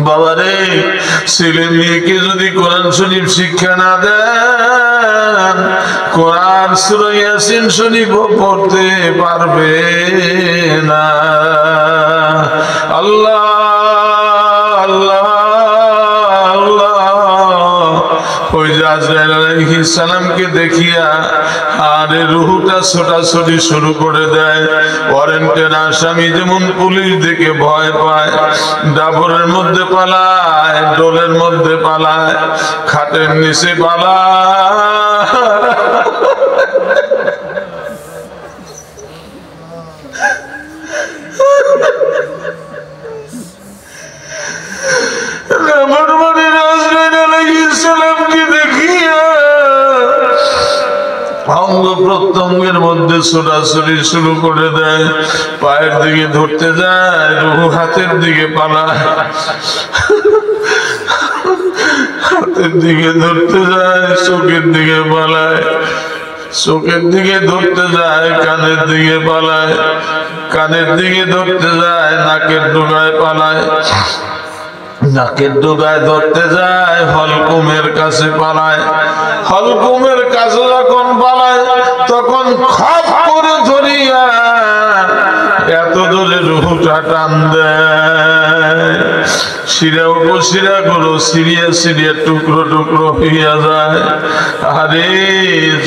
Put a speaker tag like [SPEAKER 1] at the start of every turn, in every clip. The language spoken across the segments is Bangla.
[SPEAKER 1] বাবারে ছেলে মেয়েকে যদি কোরআন শরীফ শিক্ষা না দেন, কোরআন সূরা ইয়াসিন শরীফ পড়তে পারবে না। আল্লাহ আল্লাহ আল্লাহ। ওই যে আজরাইল আলাইহিস সালামকে দেখিয়া আরে রুহটা ছোটাছুটি শুরু করে দেয়। ওয়ারেন্টের আসামি যেমন পুলিশ দেখে ভয় পায়, ডাবরের মধ্যে পালায়, ডোলের মধ্যে পালায়, খাটের নিচে পালায়। অঙ্গ প্রত্যঙ্গের মধ্যে ছোটাছুটি শুরু করে দেয়, পায়ের দিকে ধরতে যায়, রুহ হাতের দিকে পালায়, হাতের দিকে ধরতে যায়, চোখের দিকে পালায়, চোখের দিকে ধরতে যায়, কানের দিকে পালায়, কানের দিকে ধরতে যায়, নাকের ডোগায় পালায়, নাকের ডোগায় ধরতে যায়, হলকুমের কাছে পালায়, হলকুমের কাছে যখন পালায় তখন খপ করে ধরিয়া এত জোরে রুহটা টান দেয়, শিরা উপশিরা গুলো সিরিয়া সিরিয়া টুকরো টুকরো হইয়া যায়। আরে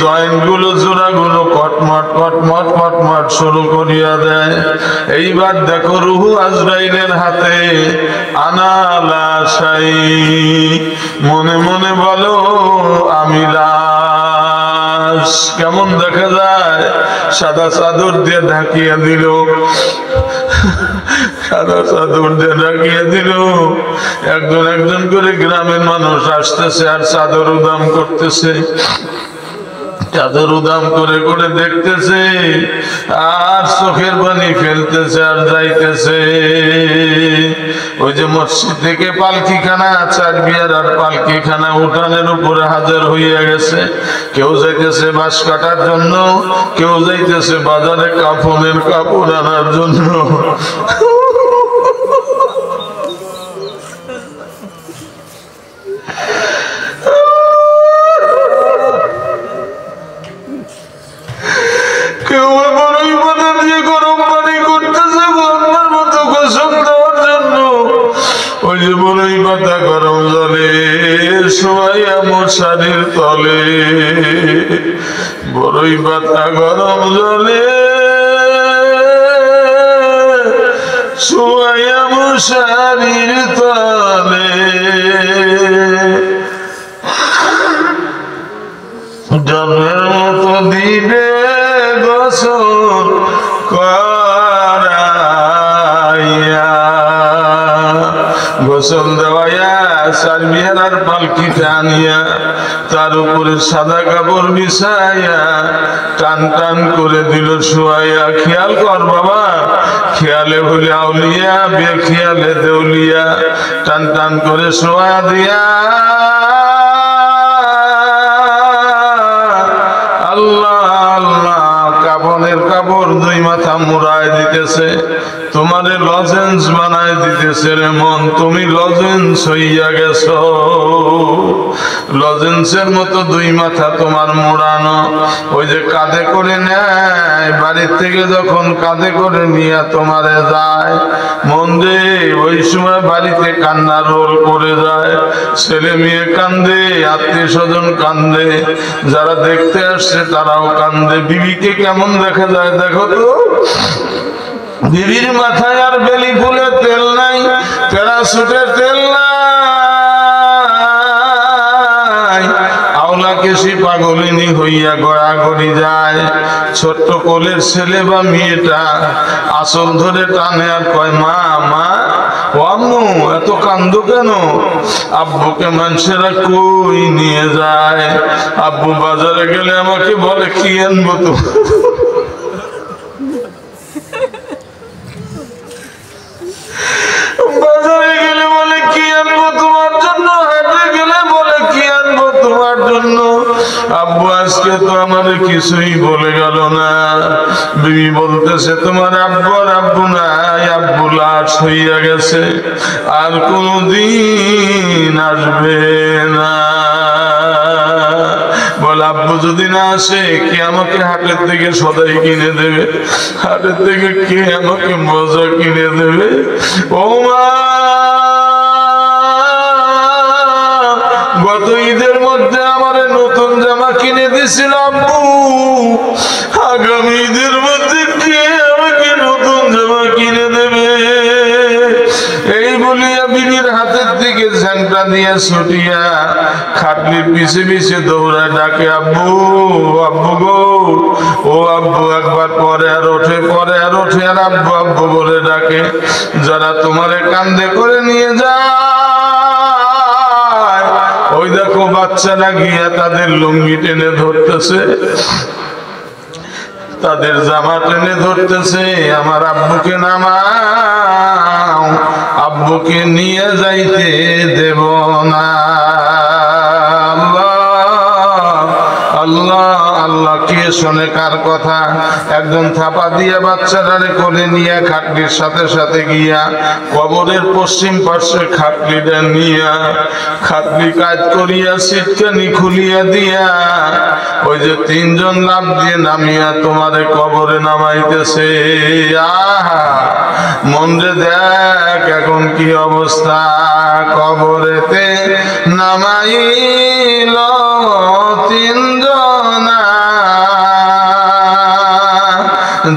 [SPEAKER 1] জয়েন্ট গুলো জোড়া গুলো কটমট কটমট কটমট শুরু করিয়া দেয়। এইবার দেখো রুহু আজরাইলের হাতে। আনালা শাই, মনে মনে বলো আমি লাশ। কেমন দেখা যায়? সাদা চাদর দিয়ে ঢাকিয়া দিল, সাদা চাদর দিয়ে ঢাকিয়ে দিল। একজন একজন করে গ্রামের মানুষ আসতেছে আর চাদর উদাম করতেছে, চাদর উদাম করে করে দেখতেছে আর চোখের পানি ফেলতেছে আর যাইতেছে। ওই যে মসজিদ থেকে পালকিখানা, চার বিয়ার আর পালকিখানা উঠানের উপরে হাজার হইয়া গেছে। কেউ যাইতেছে বাঁশ কাটার জন্য, কেউ যাইতেছে বাজারে কাফনের কাপড় আনার জন্য। কেউ বড়ই পাতা দিয়ে গরম পানি করতেছে বন্যার মতো গোসল দেওয়ার জন্য। ওই যে বড়ই পাতা গরম জলে শোয়াইয়া মশারির তলে, বড়ই পাতা গরম জলে শোয়াইয়া মশারির তলে। জন্মের মতো দিবে গোসল করাইয়া, গোসল দেওয়াইয়া চার বিহার আর পালকিতে আনিয়া তার উপরে সাদা কাপড় বিছাইয়া টান টান করে দিল শোয়াইয়া। খেয়াল কর বাবা, খেয়ালে হলে আউলিয়া, বেখেয়ালে দেউলিয়া। টান টান করে শোয়া দিয়া আল্লাহ আল্লাহ কাপড়ের কাপড় দুই মাথা মুড়ায় দিতেছে, তোমারে লজেন্স বানায় দিতেছে। রে মন, তুমি লজেন্স হইয়া গেছ, লজেন্সের মতো দুই মাথা তোমার মোড়ানো। ওই যে কাঁধে করে নেয় বাড়ির থেকে, যখন কাঁধে করে নিয়ে তোমারে যায়, মন রে ওই সময় বাড়িতে কান্না রোল করে যায়। ছেলে মেয়ে কান্দে, আত্মীয় স্বজন কান্দে, যারা দেখতে আসছে তারাও কান্দে। বিবিকে কেমন দেখা যায় দেখো তো, বিবির মাথায় আর বেলি ফুলের তেল নাই, প্যারাসুটের তেল নাই, আওলা কেশি পাগলিনী হইয়া গড়াগড়ি যায়। ছোট্ট কোলের ছেলে বা মেয়েটা আঁচল ধরে টানে আর কয় মা মা। ও আম্মু এত কান্দো কেন? আব্বুকে মানুষেরা কই নিয়ে যায়, আব্বু বাজারে গেলে আমাকে বলে কি আনবো তো। বাজারে গেলে বলে কি আনবো তোমার জন্য, হাটে গেলে বলে কি আনবো তোমার জন্য। আব্বু আজকে তো আমার কিছুই বলে গেল না। বিবি বলতেছে তোমার আব্বু আর আব্বু নাই, আব্বু লাশ হইয়া গেছে, আর কোনদিন আসবে না। বল আব্বু যদি না আসে কে আমাকে হাটের থেকে সদাই কিনে দেবে? হাটের থেকে কে আমাকে মজা কিনে দেবে? ও মা, গত ঈদের মধ্যে আমার নতুন জামা কিনে দিয়েছিল আব্বু, আগামী ঈদের মধ্যে কে আমাকে নতুন জামা কিনে দেবে? এই বলিয়া বিবির হাতের দিকে ঝাংটা দিয়ে ছুটিয়া খাটলির পিছে পিছে দৌড়ায় ডাকে আব্বু, আব্বু গো, ও আব্বু। একবার পরে আর ওঠে, পরে আর ওঠে, আর আব্বু আব্বু বলে ডাকে। যারা তোমারে কান্দে করে নিয়ে যায়, ওই দেখো বাচ্চারা গিয়া তাদের লুঙ্গি টেনে ধরতেছে, তাদের জামা টেনে ধরতেছে, আমার আব্বুকে নামাও, আব্বুকে নিয়ে যাইতে দেব না। আল্লাহ আল্লাহ, কে শোনে কার কথা? একজন থাপা দিয়া বাচ্চাটারে কোলে নিয়ে খাটলির সাথে সাথে গিয়া কবরের পশ্চিম পার্শ্বে খাটলিটা নিয়া খাটলি কাজ করিয়া সিটকানি খুলিয়া দিয়া ওই যে তিনজন লাফ দিয়ে নামিয়া তোমারে কবরে নামাইতেছে। আহা, মনরে দেখ এখন কি অবস্থা। কবরেতে নামাইল তিনজনা,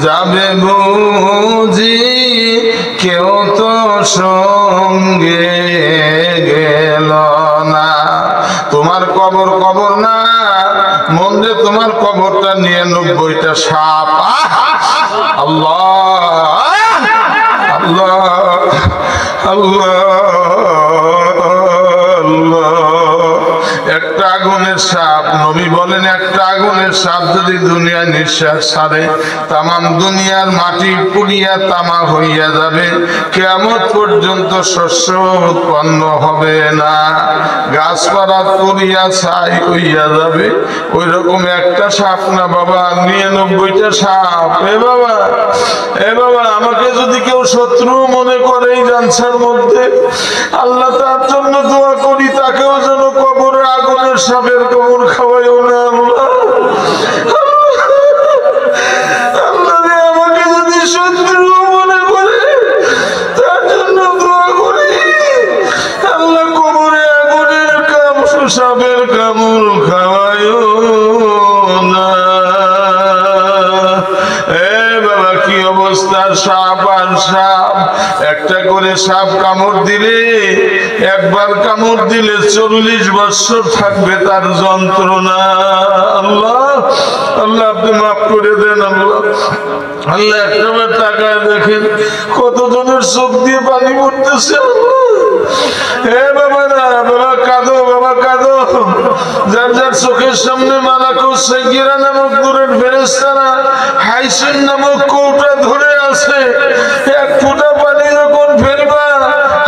[SPEAKER 1] যাবে বুঝি কেউ তো সঙ্গে গেল না। তোমার কবর কবর না, মন্দিরে তোমার কবরটা নিয়ে 90টা সাপ। আল্লাহ আল্লাহ আল্লাহ আল্লাহ। একটা আগুনের সাপ, নবী বলেন একটা আগুনের সাপ যদি দুনিয়া নিঃশ্বাস ছাড়ে, তামাম দুনিয়ার মাটি পুড়িয়া তামা হইয়া যাবে, কিয়ামত পর্যন্ত শস্য উৎপন্ন হবে না, গাছপালা পুড়িয়া ছাই হইয়া যাবে। ওই রকম একটা সাপ না বাবা, 99টা সাপ। এ বাবা, এ বাবা, আমাকে যদি কেউ শত্রু মনে করে এই জানসার মধ্যে, আল্লাহ তার জন্য দোয়া করি, তাকেও যেন কবরে আগুনের সাপের কবর খাওয়াইও না। আল্লাহ আমাকে যদি শত্রু মনে করে, তার জন্য দোয়া করি, আল্লাহ কবরে আগুনের সাপের কামড় খাওয়াইও না। কি অবস্থা! সাপ আর সাপ, একটা করে সাপ কামড় দিলে, একবার কামড় দিলে 40 বছর থাকবে তার যন্ত্রণা। আল্লাহ আল্লাহ, আপনি মাফ করে দেন। আল্লাহ আল্লাহ, একটাবার তাকায় দেখেন কতজনের চোখ দিয়ে পানি পড়তেছে। হে বাবা না, বাবা কাঁদো, বাবা কাঁদো। যার যার চোখের সামনে মালাকুল সাগীরা নামক দূরের ফেরেশতারা হাইসুন নামক কৌটা ধরে আছে, এক ফোঁটা পানি যখন ফেলবা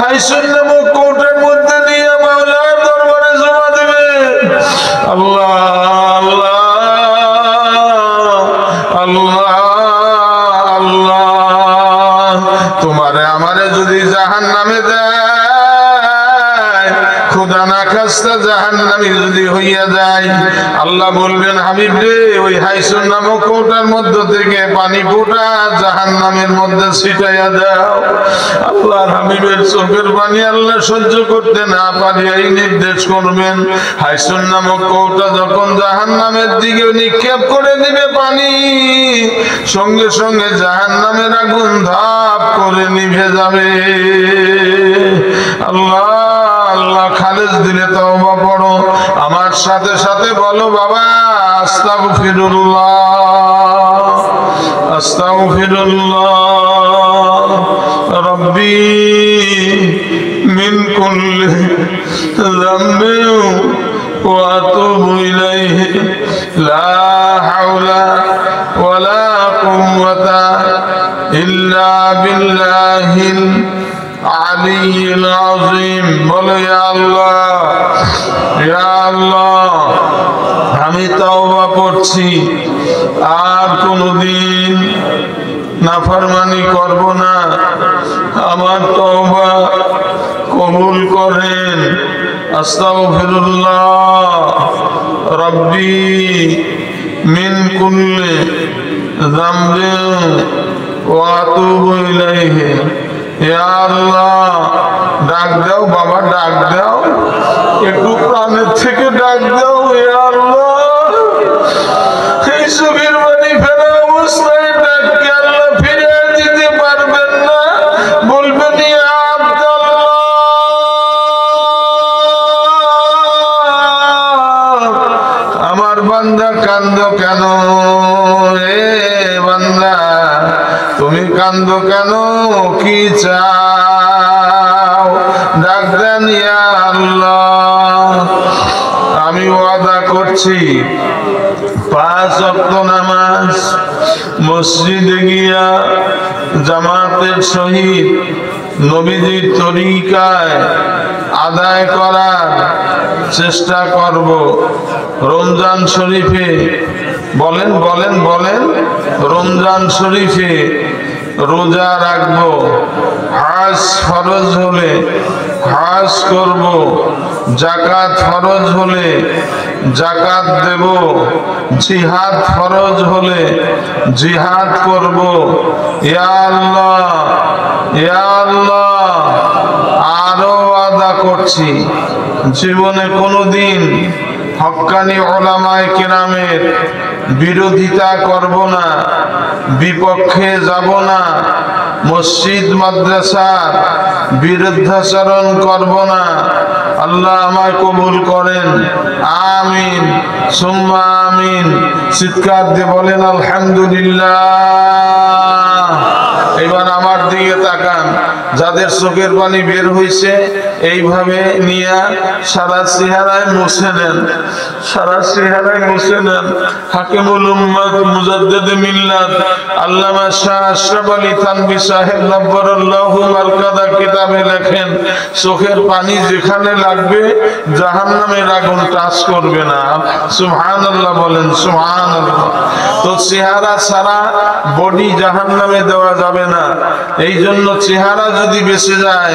[SPEAKER 1] হাইসুন নামক কৌটার মধ্যে নিয়ে মাওলার দরবারে জমা দেবে। আল্লাহ আল্লাহ আল্লাহ আল্লাহ, তোমারে আমারে যদি জাহান্নামে দেয়, খোদা না খাস্তা জাহান্নামী যদি হইয়া যায়, আল্লাহ বলবেন হাবিব রে, ওই হাইসুন নামক কৌটার মধ্য থেকে পানি ফোঁটা জাহান্নামের মধ্যে ছিটাইয়া দাও। আল্লাহর হাবিবের চোখের পানি আল্লাহ সহ্য করতে না পারিয়াই নির্দেশ করবেন, হাইসুন নামক কৌটা যখন জাহান্নামের দিকে নিক্ষেপ করে দিবে পানি, সঙ্গে সঙ্গে জাহান্নামের আগুন ধাপ করে নিভে যাবে। আল্লাহ আল্লাহ, খালেজ দিলে তওবা পড়ো, আমার সাথে সাথে বলো বাবা আস্তাগফিরুল্লাহ আস্তাগফিরুল্লাহ রব্বি মিন কুল্লি যামবিন ওয়া আতুবু ইলাইহি লা হাওলা ওয়ালা কুওয়াতা ইল্লা বিল্লাহিল আলিয়্যিল আযীম। বলো ইয়া আল্লাহ, ইয়া আল্লাহ, আমি তওবা করছি, আর কোনদিন নাফরমানি করব না। আমার তওবা কবুল করেন। আস্তাগফিরুল্লাহ রব্বি মিন কুল্লি যামবিন ওয়া আতুবু ইলাইহি। ইয়া আল্লাহ, ডাক দাও বাবা, ডাক দাও, একটু প্রাণের থেকে ডাক দাও। ইয়া আল্লাহ, এই চোখের পানি ফেলা অবস্থায় ডাককে আল্লাহ ফিরে দিতে পারবেন না। বলবেন ইয়া আব্দুল্লাহ, আমার বান্দা কান্দো কেন? এ বান্দা, তুমি কান্দো কেন? কি চাও? ডাক দেন ইয়া আল্লাহ। আমি ওয়াদা করছি 5 ওয়াক্ত নামাজ মসজিদে গিয়া জামাতের সহিত নবীজির তরিকায় আদায় করার চেষ্টা করব। রমজান শরীফে বলেন বলেন বলেন, রমজান শরীফে রোজা রাখবো, হজ ফরজ হলে হজ করব, যাকাত ফরজ হলে যাকাত দেব, জিহাদ ফরজ হলে জিহাদ করব। ইয়া আল্লাহ, ইয়া আল্লাহ, আরো ওয়াদা করছি জীবনে কোনোদিন হক্কানি উলামায়ে কেরামের বিরোধিতা করব না, বিপক্ষে যাব না, মসজিদ মাদ্রাসার বিরুদ্ধাচরণ করব না। আল্লাহ আমায় কবুল করেন, আমিন সুম্মা আমিন। চিৎকার দিয়ে বলেন আলহামদুলিল্লাহ। এবার আমার দিকে তাকান, যাদের চোখের পানি বের হয়েছে এইভাবে নিয়ে সারা চেহারায় মুছে নেন, সারা চেহারায় মুছে নেন। হাকিমুল উম্মত মুজাদ্দিদে মিল্লাত আল্লামা শাহ আশরাফ আলী থানভী সাহেব নব্বরাল্লাহু মারকাদা কিতাবে লেখেন, চোখের পানি যেখানে লাগবে জাহান্নামের আগুন টাচ করবে না। সুবহানাল্লাহ বলেন, সুবহানাল্লাহ। তো চেহারা ছাড়া বডি জাহান্নামে দেওয়া যাবে না। এই জন্য চেহারা যদি বেঁচে যায়,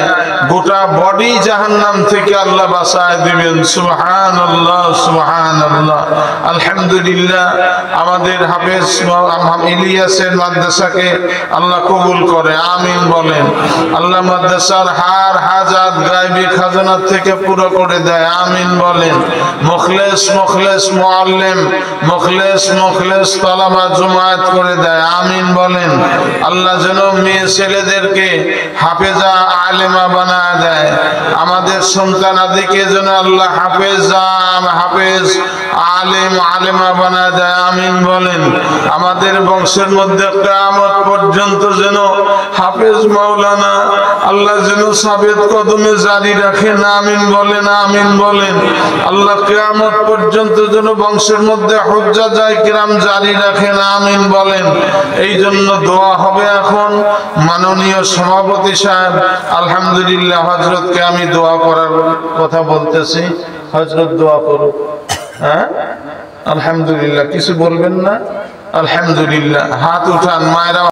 [SPEAKER 1] গোটা বডি জাহান্নাম থেকে আল্লাহ বাঁচায় দিবেন। সুবহানাল্লাহ, সুবহানাল্লাহ। আলহামদুলিল্লাহ, আমাদের হাফেজ ইলিয়াসের মাদ্রাসাকে আল্লাহ কবুল করে, আমিন বলেন। আল্লাহ মাদ্রাসার হার হাজাত গায়বী খাজানা থেকে পুরো করে দেয়, আমিন বলেন। মুখলেস মুখলেস মুআল্লিম, মুখলেস মুখলেস তালাবা জুমায়াত করে দেয়, আমিন বলেন। আল্লাহ যেন মেয়ে ছেলেদেরকে হাফেজা আলেমা বানায় দেয়, আমাদের সন্তানাদিকে যেন আল্লাহ হাফেজ আলেম আলেমা বানায় দেয়, আমিন বলেন। আমাদের বংশের মধ্যে কিয়ামত পর্যন্ত যেন হাফেজ মাওলানা আল্লাহ যেন সাবেত কদমে জারি রাখেন, আমিন বলেন, আমিন বলেন। আল্লাহ কিয়ামত পর্যন্ত যেন বংশের মধ্যে হুজ্জাত কিরাম জারি রাখেন, আমিন বলেন। এই জন্য দোয়া হবে এখন। মাননীয় সভাপতি সাহেব আলহামদুলিল্লাহ, হযরতকে আমি দোয়া করার কথা বলতেছি, হযরত দোয়া করুন। হ্যাঁ আলহামদুলিল্লাহ, কিছু বলবেন না? আলহামদুলিল্লাহ, হাত উঠান মায়েরা।